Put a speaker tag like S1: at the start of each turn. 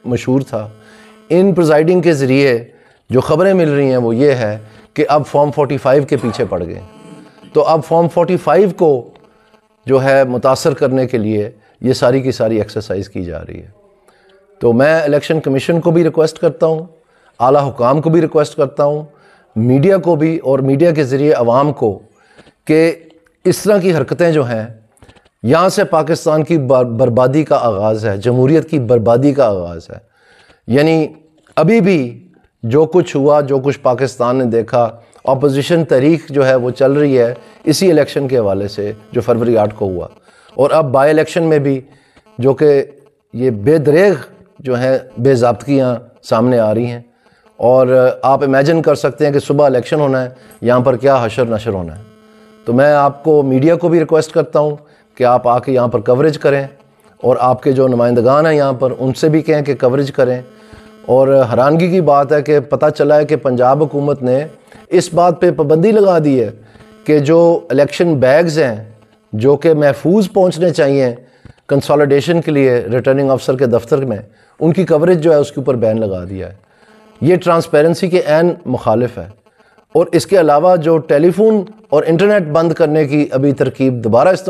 S1: مشہور تھا. ان پریزائڈنگ کے ذریعے جو خبریں مل رہی ہیں وہ یہ ہے کہ اب فارم 45 کے پیچھے پڑ گئے. تو اب فارم 45 کو جو ہے متاثر کرنے کے لیے یہ ساری کی ساری ایکسرسائز کی جا رہی ہے. تو میں الیکشن کمیشن کو بھی ریکویسٹ کرتا ہوں, اعلیٰ حکام کو بھی ریکویسٹ کرتا ہوں, میڈیا کو بھی, اور میڈیا کے ذریعے عوام کو, کہ اس طرح کی حرکتیں جو ہیں یہاں سے پاکستان کی بربادی کا آغاز ہے, جمہوریت کی بربادی کا آغاز ہے. یعنی ابھی بھی جو کچھ ہوا, جو کچھ پاکستان نے دیکھا, اپوزیشن تحریک جو ہے وہ چل رہی ہے اسی الیکشن کے حوالے سے جو فروری 8 کو ہوا, اور اب بائی الیکشن میں بھی جو کہ یہ بے دریغ جو ہیں بے ضابطگیاں سامنے آ رہی ہیں. اور آپ امیجن کر سکتے ہیں کہ صبح الیکشن ہونا ہے, یہاں پر کیا حشر نشر ہونا ہے. تو میں آپ کو, میڈیا کو بھی ریکویسٹ کرتا ہوں کہ آپ آ کے یہاں پر کوریج کریں, اور آپ کے جو نمائندگان ہیں یہاں پر ان سے بھی کہیں کہ کوریج کریں. اور حیرانگی کی بات ہے کہ پتہ چلا ہے کہ پنجاب حکومت نے اس بات پہ پابندی لگا دی ہے کہ جو الیکشن بیگز ہیں جو کہ محفوظ پہنچنے چاہیے کنسالیڈیشن کے لیے ریٹرننگ افسر کے دفتر میں, ان کی کوریج جو ہے اس کے اوپر بین لگا دیا ہے. یہ ٹرانسپیرنسی کے عین مخالف ہے. اور اس کے علاوہ جو ٹیلی فون اور انٹرنیٹ بند کرنے کی ابھی ترکیب دوبارہ